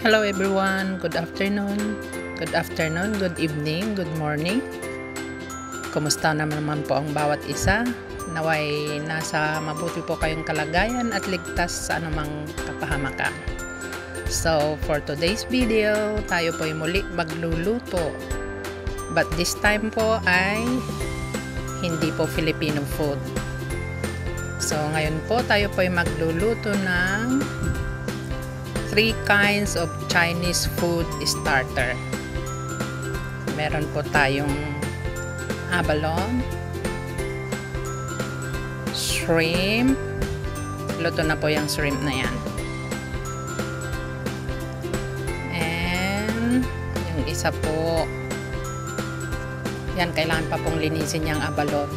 Hello everyone, good afternoon, good evening, good morning. Kumusta naman po ang bawat isa? Naway nasa mabuti po kayong kalagayan at ligtas sa anumang kapahamakan. So for today's video, tayo po ay muli magluluto. But this time po ay hindi po Filipino food. So ngayon po tayo po ay magluluto ng 3 kinds of Chinese food starter. Meron po tayong abalone, shrimp. Luto na po yung shrimp na yan. And yung isa po, yan, kailangan pa pong linisin yung abalone.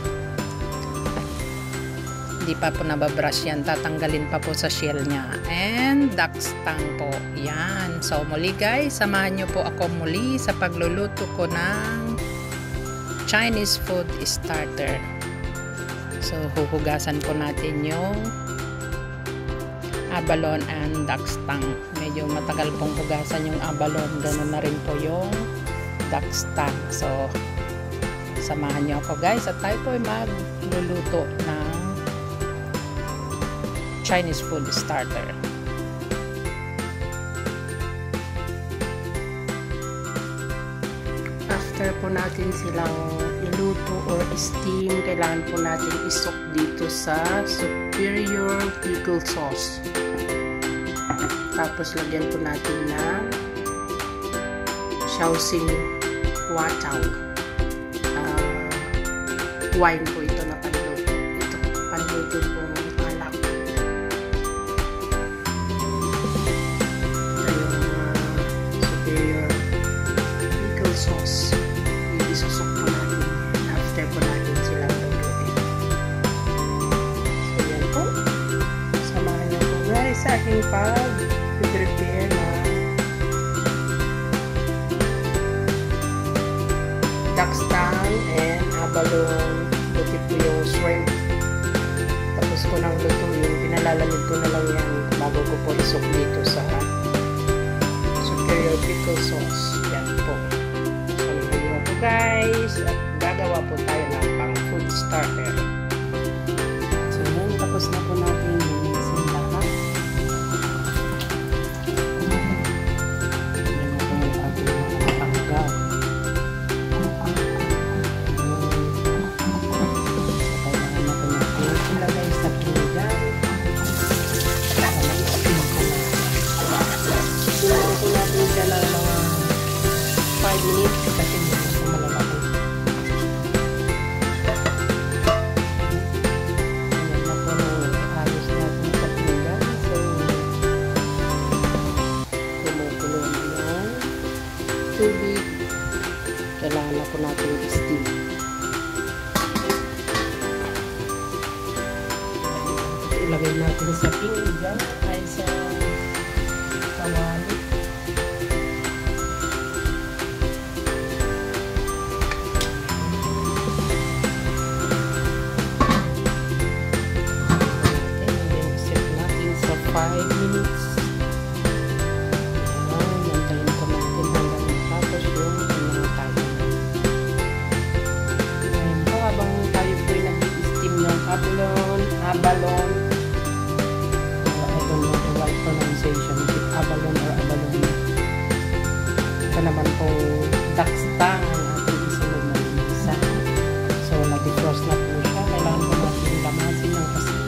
Hindi pa po nababrush yan, tatanggalin pa po sa shell niya. And duck's tongue po, yan. So muli guys, samahan nyo po ako muli sa pagluluto ko ng Chinese food starter. So huhugasan po natin yung abalone and duck's tongue. Medyo matagal pong hugasan yung abalone, ganoon na rin po yung duck's tongue. So samahan nyo ako guys at tayo po ay magluluto ng Chinese food starter. After po natin silang iluto or steam, kailangan po natin isok dito sa superior pickle sauce. Tapos lagyan po natin ng Shaoxing Huatao. Wine po ito na panluto. Ito, panluto po. Sauce. Isusok po natin after po natin sila lutuin. So yan po. Samahan niyo po guys sa aking pag-prepare na duck's tongue and abalone. Luti po yung shrimp. Tapos ko nang lutuin. Pinalalamig ko na lang yan bago ko po isok dito sa superior pickle sauce. Yan po guys, at gagawa po tayo ng pang food starter. So yun, tapos na po natin linisin lahat. Yan na po yung ating mga panggaw. So kailangan na po natin ilagay sa pinggan. Ilagay po natin dyan ng mga 5 minutes kasi tubig, kailangan na po natin i-steam. Ilagay natin sa pinggan ay sa kawali. Set natin sa 5 minutes. Abalone. I don't know the right pronunciation. Is it abalone or abalone? Ito naman po duck's tongue ang ating isunod na isa. So, nag-defrost na po siya. Kailangan po natin lamasin ng asin.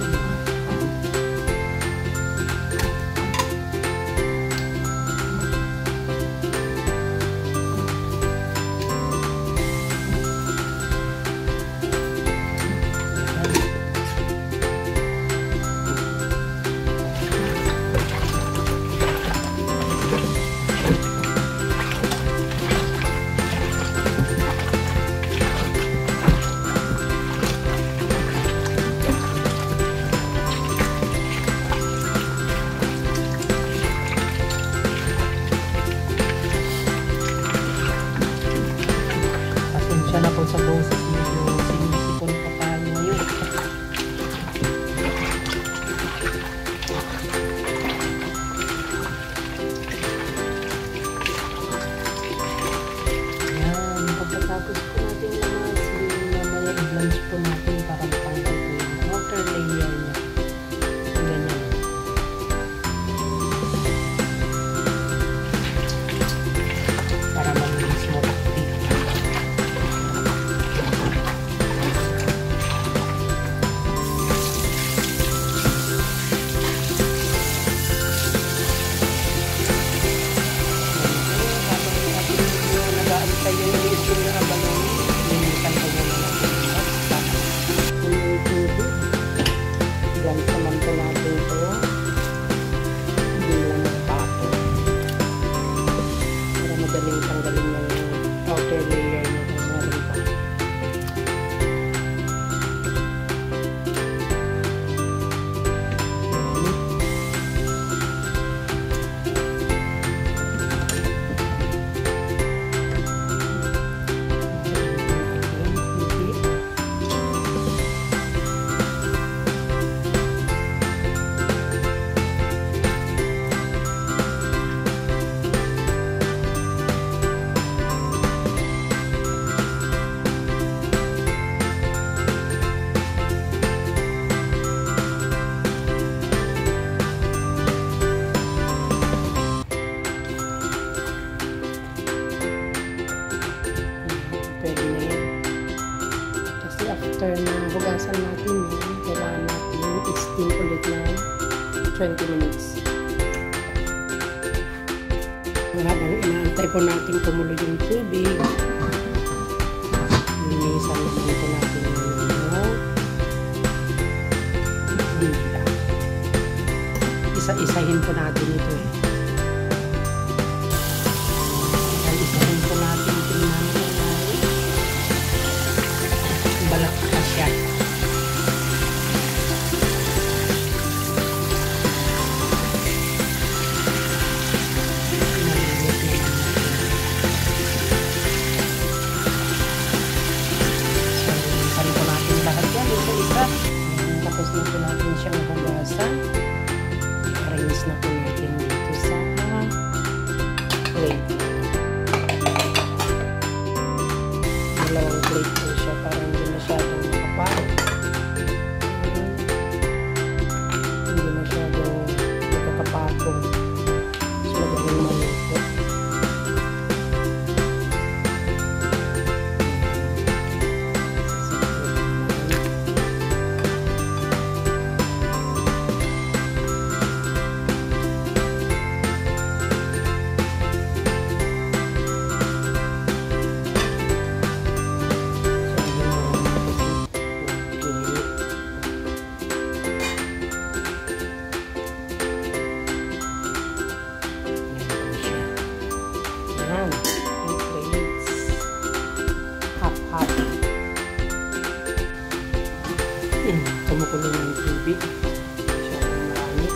Pasensya na po sa boses, medyo sinisipon pa tayo ngayon. after na hugasan natin yan, kailangan natin i-steam ulit ng 20 minutes. Habang inaantay po natin kumulo yung tubig, linisan naman po natin yung dila. Isa-isahin po natin ito eh. Isa-isahin po natin tingnan balak pa siya. Tapos na po natin siyang hugasan. Arrange na po natin dito sa plate. Dalawang plate po siya para hindi masyadong makapal. Hindi masyadong nakakapatong. So, magaling maluto. Kumukulo ng tubig. Masyadong marami.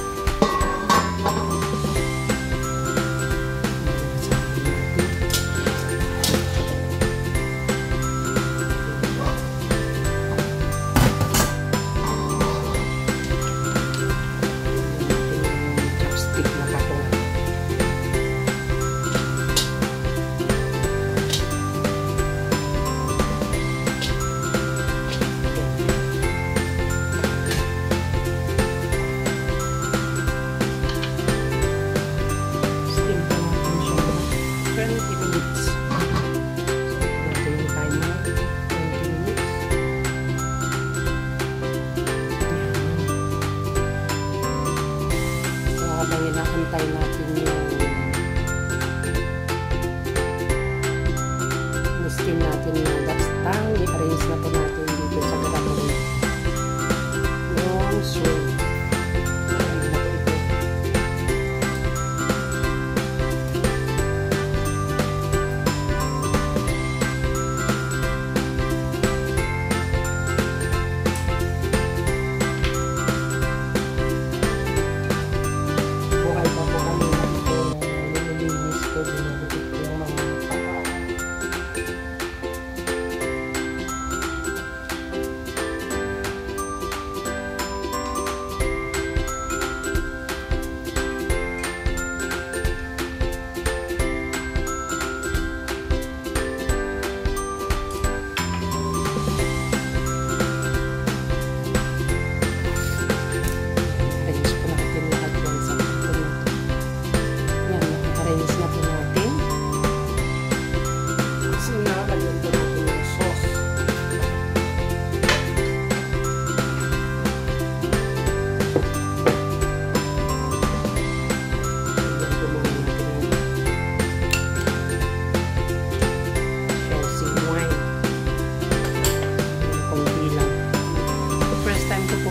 Chopstick na katungan. Habang inaantay natin yung steam natin yung dakstang, i-arrange na po natin dito sa gagawin yung shrimp.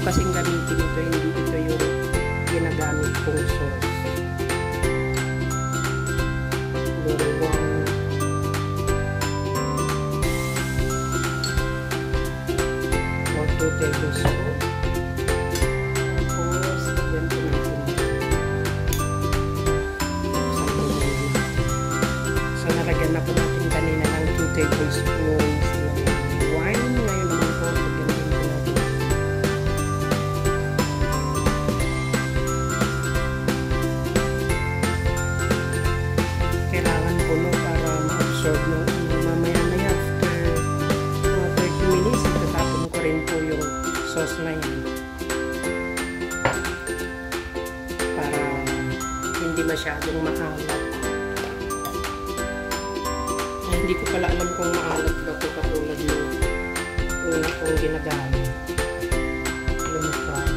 Kasing gamitin ito, hindi ito yung ginagamit kong sauce. Dalawang or 2 tablespoon. Tapos, ganito natin. So, nalagyan na po natin kanina ng 2 tablespoons ng wine. Ngayon naman po, mamaya after 30 minutes itatapon ko rin po yung sauce na yan para hindi masyadong maalat. Hindi ko pala alam kung maalat ba ito katulad yung una kong yung ginagamit. Yung fry.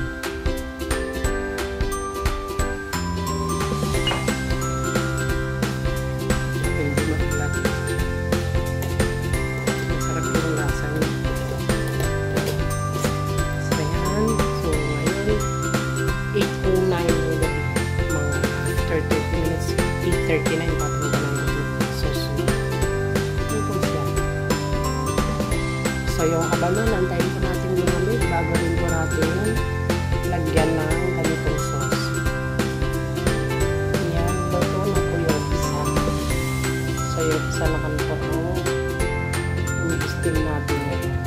Hindi makulat. Masarap yung lasa niya. So, yan. So, ngayon, 8:09 yung gabi. Mga after 30 minutes, 8:39 patong ka lang yung sauce niya. So, yung abalon, antayin po natin lumamig bago rin po natin lagyan ng ganitong sauce. Yan, luto na po yung isa. So, yung isa na kami po yung steam natin ngayon.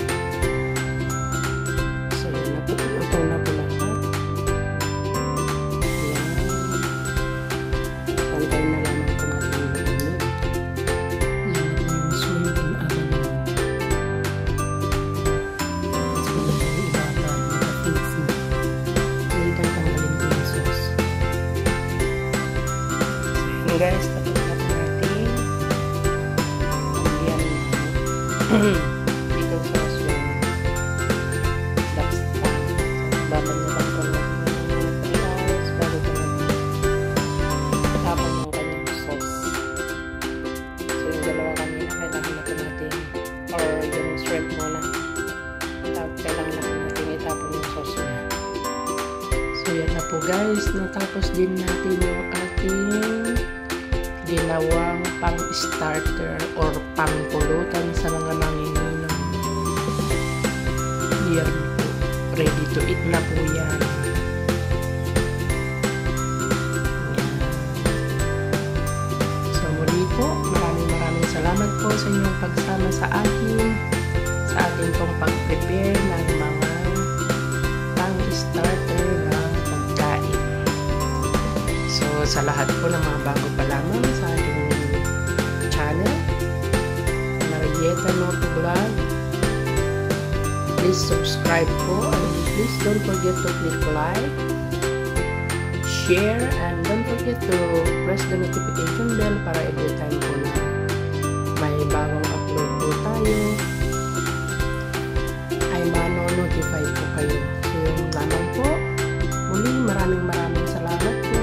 So, yun na po. Luto na po lahat. Yan. Antayin na lamang po natin lumamig. Yan po yung soybean abalon. Guys, tapos na po natin dito sauce yung lobster. Baban na lang po natin yung 3 hours bago po natin tapon yung kanyang sauce. So yung dalawa kanina kailangan na po natin, or yung shrimp muna, kailangan na po natin itapon yung sauce niya. So yan na po guys, natapos din natin yung ating ginawang pang-starter or pang-pulutan sa mga nanginginom. Yan po. Ready to eat na po yan. So muli po, maraming salamat po sa inyong pagsama sa ating pong pag-prepare ng mga pang-starter na pagkain. So sa lahat po ng mga bago pa lamang sa ating channel, Marieta Noto Vlog, please subscribe po, and please don't forget to click like, share, and don't forget to press the notification bell para every time po na may bagong upload po tayo ay mano-notify po kayo. So yung lamang po, muli maraming salamat po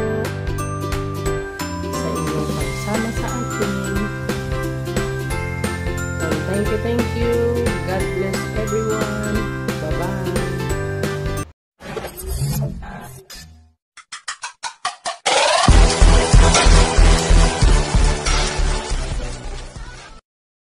sa inyong pagsama sa atin. And thank you.